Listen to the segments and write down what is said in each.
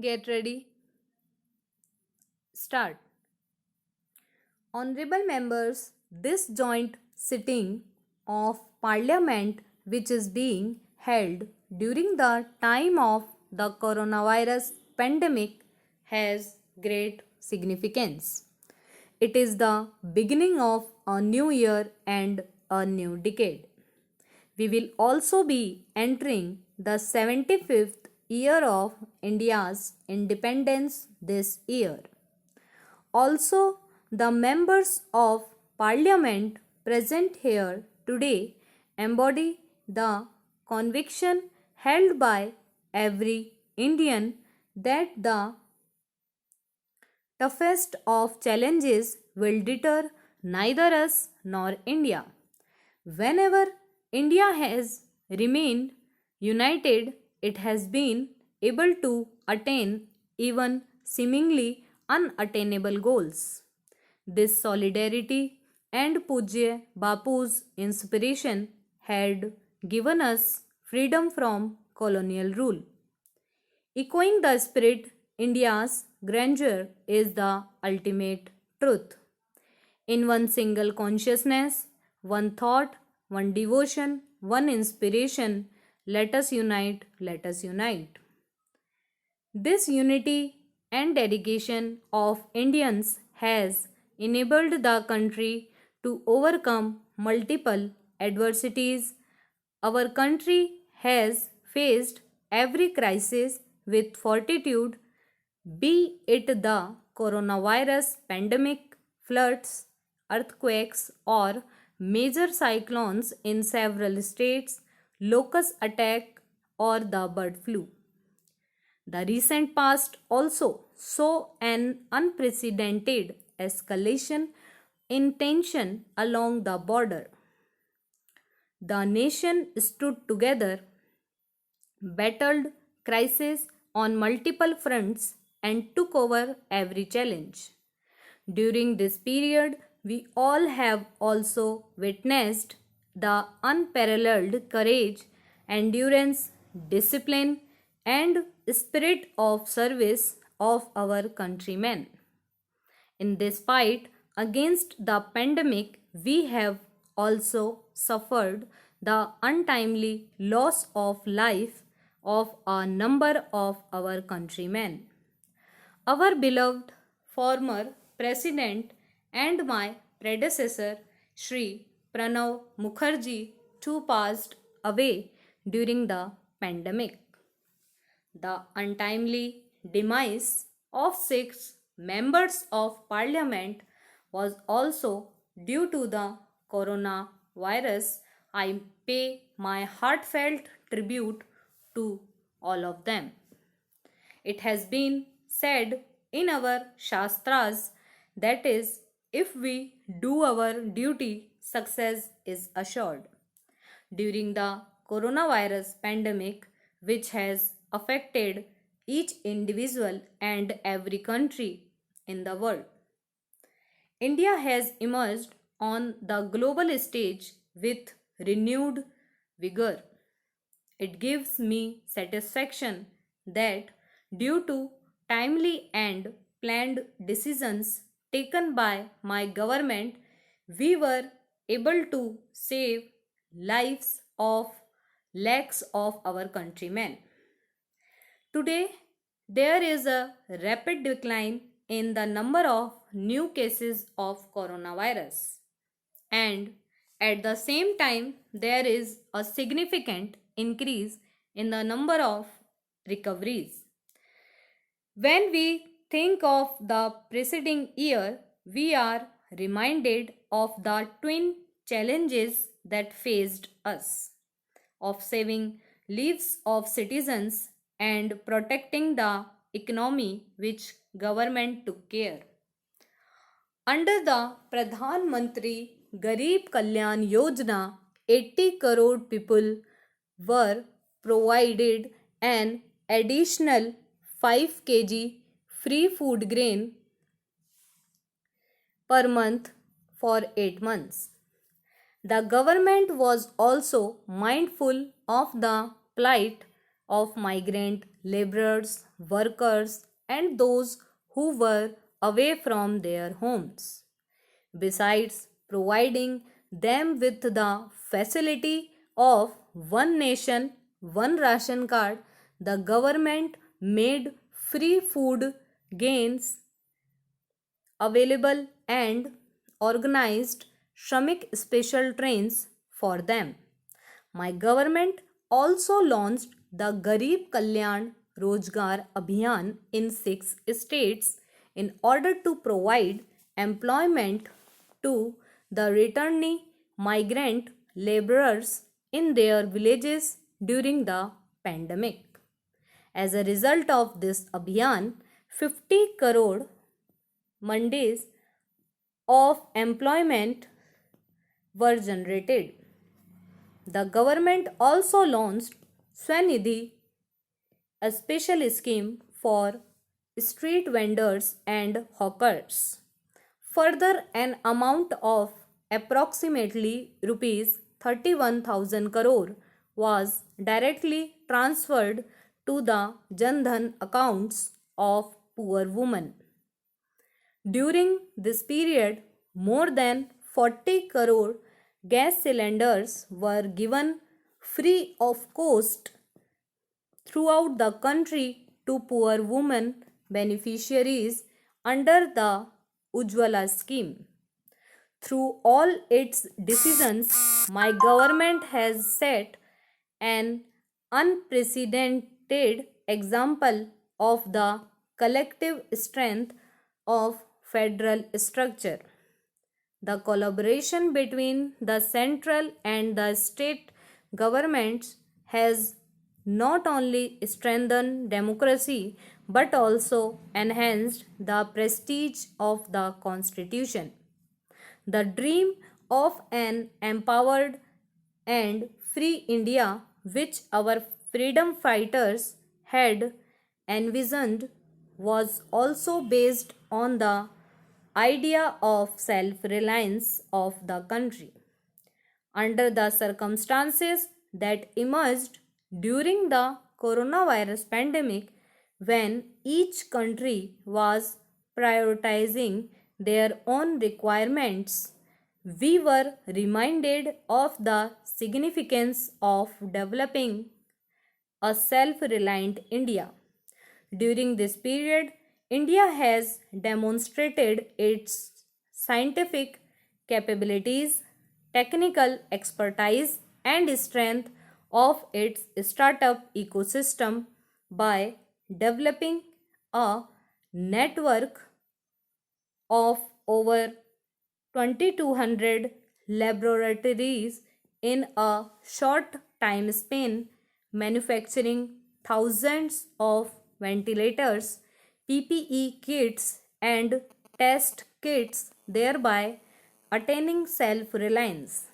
Get ready. Start. Honorable members, this joint sitting of Parliament, which is being held during the time of the coronavirus pandemic, has great significance. It is the beginning of a new year and a new decade. We will also be entering the 75th year of India's independence this year. Also, the members of Parliament present here today embody the conviction held by every Indian that the toughest of challenges will deter neither us nor India. Whenever India has remained united, it has been able to attain even seemingly unattainable goals. This solidarity and Pujya Bapu's inspiration had given us freedom from colonial rule. Echoing the spirit, India's grandeur is the ultimate truth. In one single consciousness, one thought, one devotion, one inspiration, let us unite, let us unite. This unity and dedication of Indians has enabled the country to overcome multiple adversities. Our country has faced every crisis with fortitude, be it the coronavirus pandemic, floods, earthquakes, or major cyclones in several states, locust attack, or the bird flu. The recent past also saw an unprecedented escalation in tension along the border. The nation stood together, battled crises on multiple fronts, and took over every challenge. During this period, we all have also witnessed the unparalleled courage, endurance, discipline, and spirit of service of our countrymen. In this fight against the pandemic, we have also suffered the untimely loss of life of a number of our countrymen. Our beloved former president and my predecessor, Sri Pranav Mukherjee, too passed away during the pandemic. The untimely demise of six members of parliament was also due to the coronavirus. I pay my heartfelt tribute to all of them. It has been said in our Shastras that is, if we do our duty, success is assured. During the coronavirus pandemic, which has affected each individual and every country in the world, India has emerged on the global stage with renewed vigor. It gives me satisfaction that, due to timely and planned decisions taken by my government, we were able to save lives of lakhs of our countrymen. Today, there is a rapid decline in the number of new cases of coronavirus, and at the same time, there is a significant increase in the number of recoveries. When we think of the preceding year, we are reminded of the twin challenges that faced us of saving lives of citizens and protecting the economy, which government took care. Under the Pradhan Mantri Garib Kalyan Yojana, 80 crore people were provided an additional 5 kg free food grain per month for 8 months. The government was also mindful of the plight of migrant laborers, workers, and those who were away from their homes. Besides providing them with the facility of one nation, one ration card, the government made free food gains available and organized Shramik special trains for them. My government also launched the Garib Kalyan Rojgar Abhiyan in 6 states in order to provide employment to the returning migrant laborers in their villages during the pandemic. As a result of this Abhiyan, 50 crore mandis of employment were generated. The government also launched Swanidhi, a special scheme for street vendors and hawkers. Further, an amount of approximately rupees 31,000 crore was directly transferred to the Jan Dhan accounts of poor women. During this period, more than 40 crore gas cylinders were given free of cost throughout the country to poor women beneficiaries under the Ujjwala scheme. Through all its decisions, my government has set an unprecedented example of the collective strength of federal structure. The collaboration between the central and the state governments has not only strengthened democracy but also enhanced the prestige of the Constitution. The dream of an empowered and free India, which our freedom fighters had envisioned, was also based on the idea of self reliance of the country. Under the circumstances that emerged during the coronavirus pandemic, when each country was prioritizing their own requirements, we were reminded of the significance of developing a self reliant India. During this period, India has demonstrated its scientific capabilities, technical expertise, and strength of its startup ecosystem by developing a network of over 2,200 laboratories in a short time span, manufacturing thousands of ventilators, PPE kits, and test kits, thereby attaining self reliance.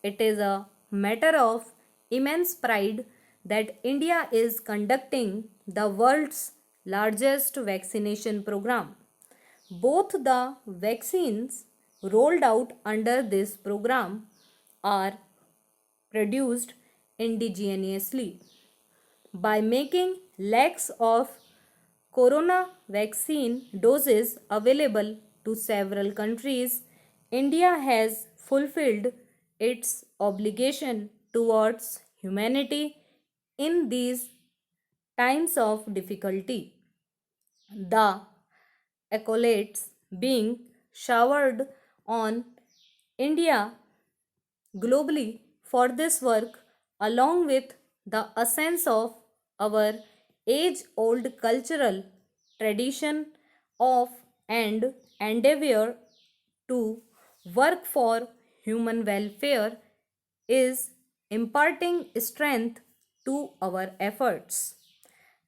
It is a matter of immense pride that India is conducting the world's largest vaccination program. Both the vaccines rolled out under this program are produced indigenously. By making lakhs of corona vaccine doses available to several countries, India has fulfilled its obligation towards humanity in these times of difficulty. The accolades being showered on India globally for this work, along with the essence of our age old cultural tradition of and endeavor to work for human welfare, is imparting strength to our efforts.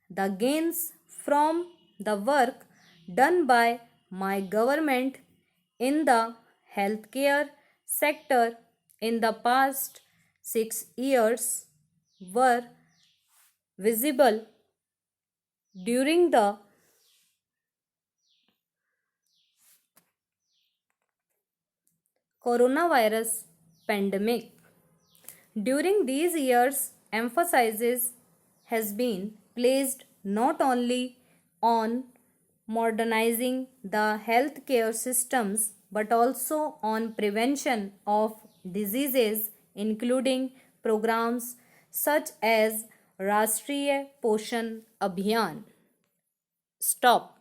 The gains from the work done by my government in the healthcare sector in the past 6 years were visible during the coronavirus pandemic. During these years, emphasizes has been placed not only on modernizing the healthcare systems but also on prevention of diseases, including programs such as Rashtriya Poshan Abhiyan. Stop.